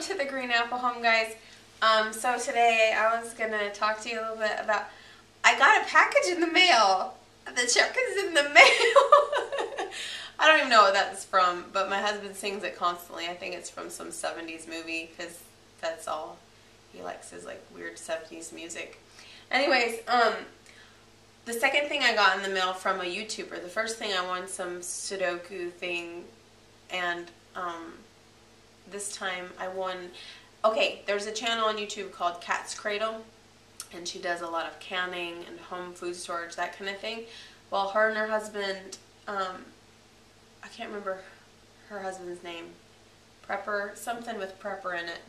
welcome to the Green Apple Home, guys. So today I was going to talk to you a little bit about, I got a package in the mail. The check is in the mail. I don't even know what that's from, but my husband sings it constantly. I think it's from some 70s movie, because that's all he likes is like weird 70s music. Anyways, the second thing I got in the mail from a YouTuber, the first thing I won some Sudoku thing, and this time I won, okay, there's a channel on YouTube called Katzcradul, and she does a lot of canning and home food storage, that kind of thing. Well, her and her husband, I can't remember her husband's name, Prepper, something with Prepper in it.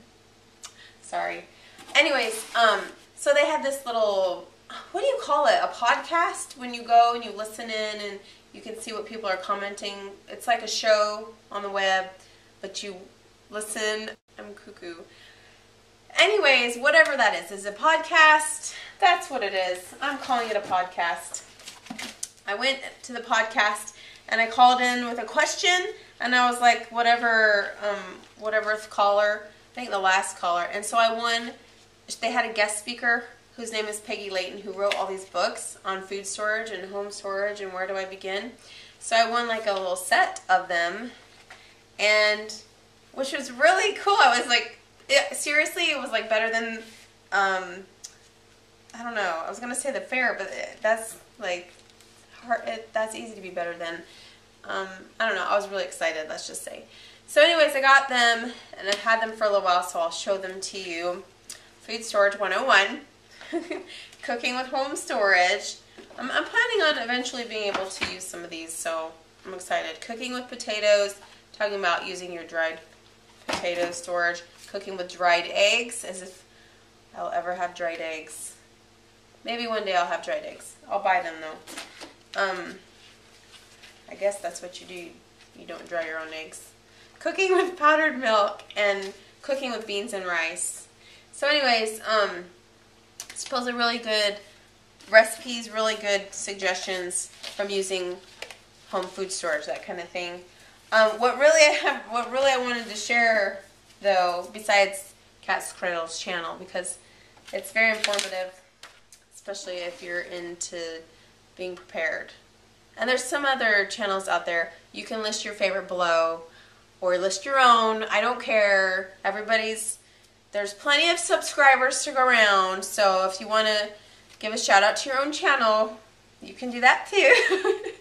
Sorry. Anyways, so they had this little, what do you call it, a podcast, when you go and you listen in and you can see what people are commenting. It's like a show on the web, but you listen. I'm cuckoo. Anyways, whatever that is a podcast. That's what it is. I'm calling it a podcast. I went to the podcast and I called in with a question, and I was like, whatever caller, I think the last caller, and so I won. They had a guest speaker whose name is Peggy Layton, who wrote all these books on food storage and home storage and where do I begin. So I won like a little set of them, and which was really cool. I was like, seriously, it was like better than, I don't know, I was going to say the fair, but that's like, that's easy to be better than, I don't know, I was really excited, let's just say. So anyways, I got them, and I've had them for a little while, so I'll show them to you. Food Storage 101, cooking with home storage. I'm planning on eventually being able to use some of these, so I'm excited. Cooking with potatoes, talking about using your dried potato storage. Cooking with dried eggs, as if I'll ever have dried eggs. Maybe one day I'll have dried eggs. I'll buy them though. I guess that's what you do. You don't dry your own eggs. Cooking with powdered milk and cooking with beans and rice. So anyways, supposedly really good recipes, really good suggestions from using home food storage, that kind of thing. What really I wanted to share though, besides Katzcradul's channel, because it's very informative, especially if you're into being prepared. And there's some other channels out there. You can list your favorite below, or list your own. I don't care. There's plenty of subscribers to go around, so if you want to give a shout out to your own channel, you can do that too.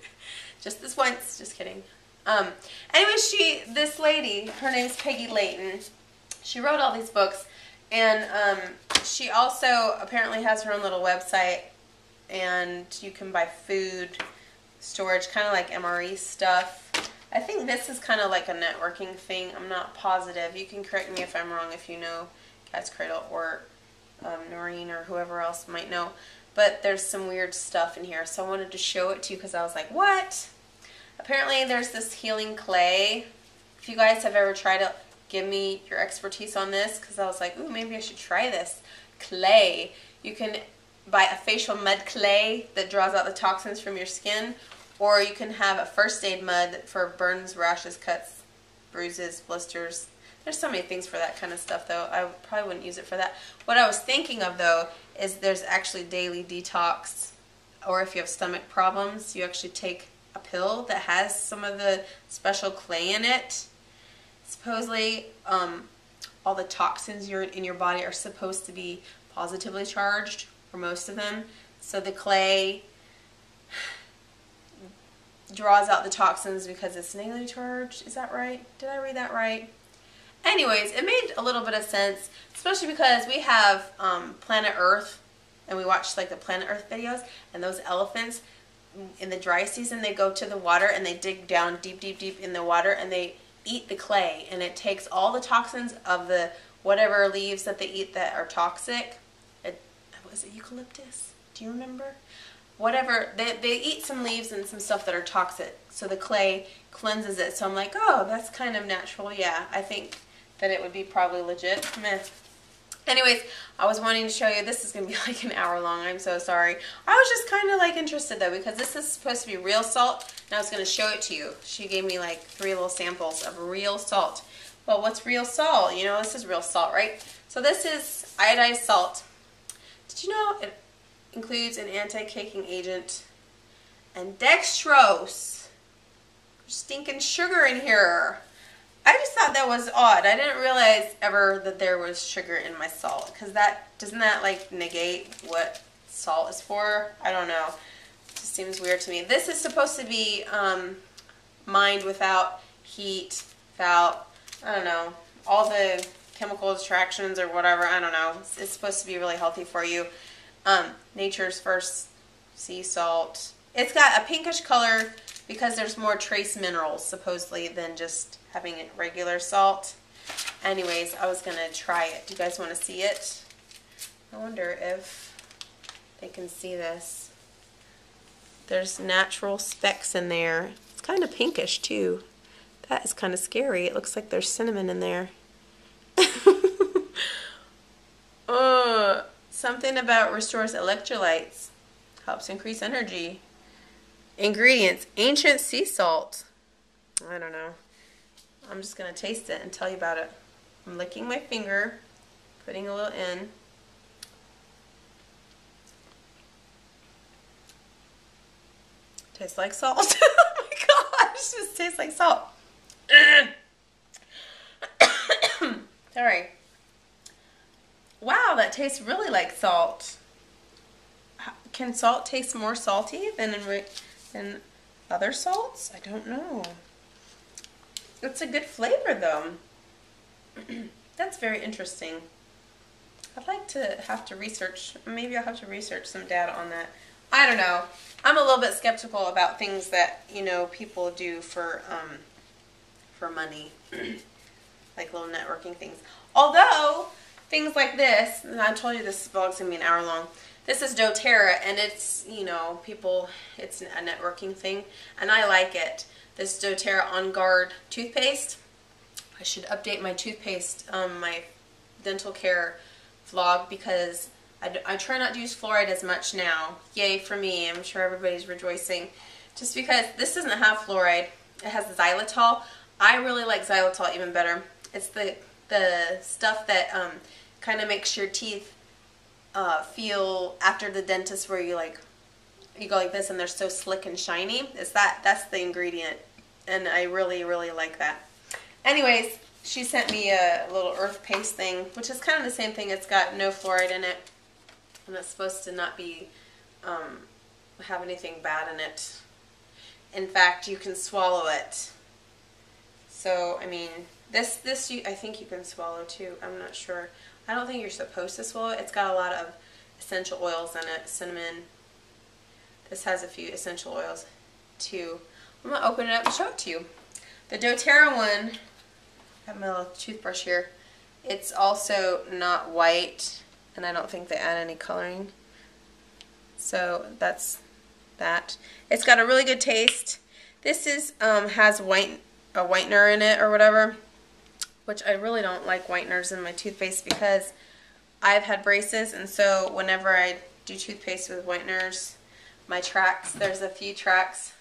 Just this once, just kidding. Anyway, this lady, her name's Peggy Layton. She wrote all these books, and she also apparently has her own little website, and you can buy food storage, kind of like MRE stuff. I think this is kind of like a networking thing. I'm not positive. You can correct me if I'm wrong if you know Katzcradul or Noreen or whoever else might know. But there's some weird stuff in here, so I wanted to show it to you because I was like, what? Apparently there's this healing clay. If you guys have ever tried it, give me your expertise on this, because I was like, ooh, maybe I should try this. Clay. You can buy a facial mud clay that draws out the toxins from your skin, or you can have a first aid mud for burns, rashes, cuts, bruises, blisters. There's so many things for that kind of stuff, though. I probably wouldn't use it for that. What I was thinking of, though, is there's actually daily detox, or if you have stomach problems, you actually take a pill that has some of the special clay in it. Supposedly, all the toxins in your body are supposed to be positively charged, or most of them. So the clay draws out the toxins because it's negatively charged. Is that right? Did I read that right? Anyways, it made a little bit of sense, especially because we have Planet Earth, and we watch like the Planet Earth videos, and those elephants, in the dry season, they go to the water and they dig down deep, deep, deep in the water, and they eat the clay, and it takes all the toxins of the whatever leaves that they eat that are toxic. Was it eucalyptus? Do you remember? Whatever, they eat some leaves and some stuff that are toxic, so the clay cleanses it. So I'm like, oh, that's kind of natural. Yeah, I think that it would be probably legit. Meh. Anyways, I was wanting to show you, this is going to be like an hour long, I'm so sorry. I was just kind of like interested though, because this is supposed to be real salt, and I was going to show it to you. She gave me like 3 little samples of real salt. well, what's real salt? You know, this is real salt, right? So this is iodized salt. Did you know it includes an anti-caking agent and dextrose? There's stinking sugar in here. I just thought that was odd. I didn't realize ever that there was sugar in my salt, because doesn't that like negate what salt is for? I don't know. It just seems weird to me. This is supposed to be mined without heat, without, I don't know, all the chemical distractions or whatever. I don't know. It's supposed to be really healthy for you. Nature's first sea salt. It's got a pinkish color because there's more trace minerals supposedly than just having it regular salt. Anyways, I was gonna try it. Do you guys want to see it? I wonder if they can see this. There's natural specks in there. It's kind of pinkish too. That is kind of scary. It looks like there's cinnamon in there. Something about restores electrolytes. Helps increase energy. Ingredients. Ancient sea salt. I don't know. I'm just going to taste it and tell you about it. I'm licking my finger. Putting a little in. Tastes like salt. Oh my gosh. It just tastes like salt. Sorry. Wow, that tastes really like salt. Can salt taste more salty than other salts? I don't know. It's a good flavor though. That's very interesting. I'd like to have to research, maybe I'll have to research some data on that. I don't know. I'm a little bit skeptical about things that, you know, people do for money. Like little networking things. Although, things like this, and I told you this vlog's going to be an hour long. This is doTERRA, and it's, you know, it's a networking thing, and I like it. This doTERRA On Guard toothpaste. I should update my toothpaste, my dental care vlog, because I try not to use fluoride as much now. Yay for me. I'm sure everybody's rejoicing. Just because this doesn't have fluoride. It has xylitol. I really like xylitol even better. It's the stuff that kind of makes your teeth feel after the dentist, where you go like this and they're so slick and shiny. That's the ingredient, and I really like that. Anyways, she sent me a little Earthpaste thing, which is kind of the same thing. It's got no fluoride in it, and it's supposed to not be have anything bad in it. In fact, you can swallow it. So I mean, this I think you can swallow too. I'm not sure. I don't think you're supposed to swallow it. It's got a lot of essential oils in it. Cinnamon. This has a few essential oils too. I'm going to open it up and show it to you. The doTERRA one, I have my little toothbrush here. It's also not white, and I don't think they add any coloring. So that's that. It's got a really good taste. This is has a whitener in it or whatever, which I really don't like whiteners in my toothpaste because I've had braces, and so whenever I do toothpaste with whiteners, my tracks, there's a few tracks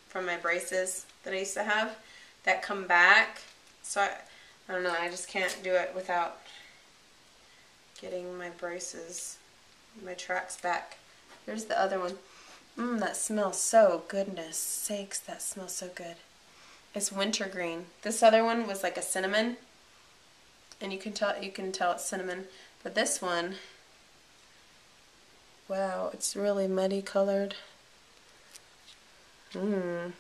from my braces that I used to have that come back. So I don't know, I just can't do it without getting my braces, my tracks back. There's the other one. That smells so, goodness sakes, that smells so good. It's wintergreen. This other one was like a cinnamon, and you can tell it's cinnamon. But this one, wow, it's really muddy colored. It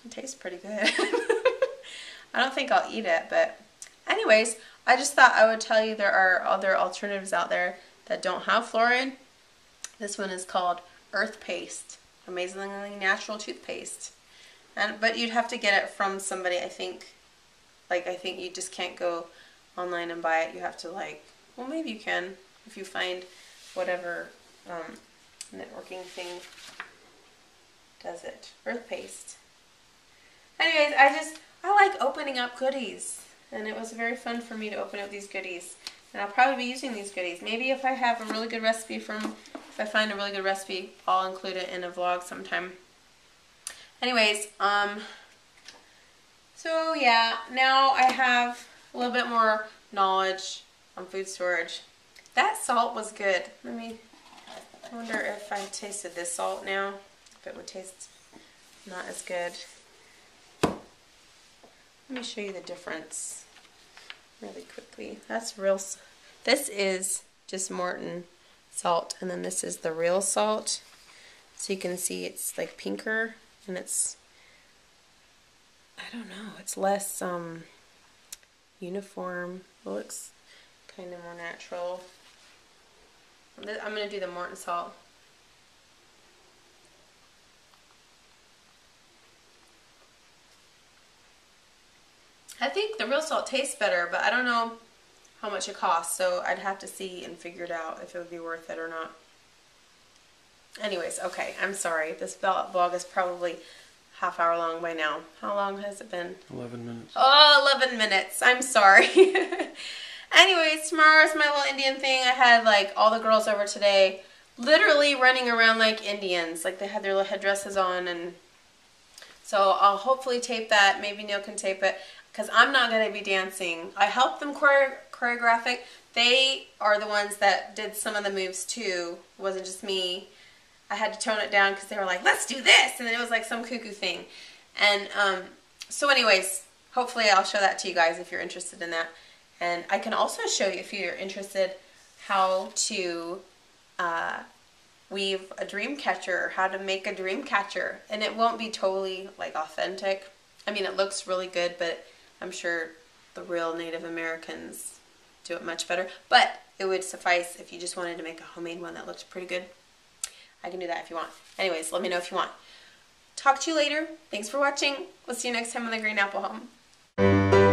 tastes pretty good. I don't think I'll eat it, but anyways, I just thought I would tell you there are other alternatives out there that don't have fluoride. This one is called Earthpaste. Amazingly natural toothpaste. But you'd have to get it from somebody, I think. Like, I think you just can't go online and buy it. You have to, like, well, maybe you can if you find whatever networking thing does it. Earthpaste. Anyways, I like opening up goodies, and it was very fun for me to open up these goodies. And I'll probably be using these goodies. Maybe if I have a really good recipe if I find a really good recipe, I'll include it in a vlog sometime. Anyways, so yeah, now I have a little bit more knowledge on food storage. That salt was good. I wonder if I tasted this salt now, if it would taste not as good. Let me show you the difference really quickly. That's real. This is just Morton salt, and then this is the real salt. So you can see it's like pinker, and it's, I don't know, it's less uniform. It looks kind of more natural. I'm going to do the Morton salt. I think the real salt tastes better, but I don't know how much it costs, so I'd have to see and figure it out if it would be worth it or not. Anyways, okay, I'm sorry. This vlog is probably half hour long by now. How long has it been? 11 minutes. Oh, 11 minutes. I'm sorry. Anyways, tomorrow's my little Indian thing. I had like all the girls over today, literally running around like Indians. Like they had their little headdresses on, and so I'll hopefully tape that. Maybe Neil can tape it, because I'm not going to be dancing. I helped them choreograph it. They are the ones that did some of the moves too. It wasn't just me. I had to tone it down because they were like, let's do this, and then it was like some cuckoo thing. And so anyways, hopefully I'll show that to you guys if you're interested in that. And I can also show you, if you're interested, how to weave a dream catcher, or how to make a dream catcher. And it won't be totally like authentic. I mean, it looks really good, but I'm sure the real Native Americans do it much better. But it would suffice if you just wanted to make a homemade one that looks pretty good. I can do that if you want. Anyways, let me know if you want. Talk to you later. Thanks for watching. We'll see you next time on The Green Apple Home.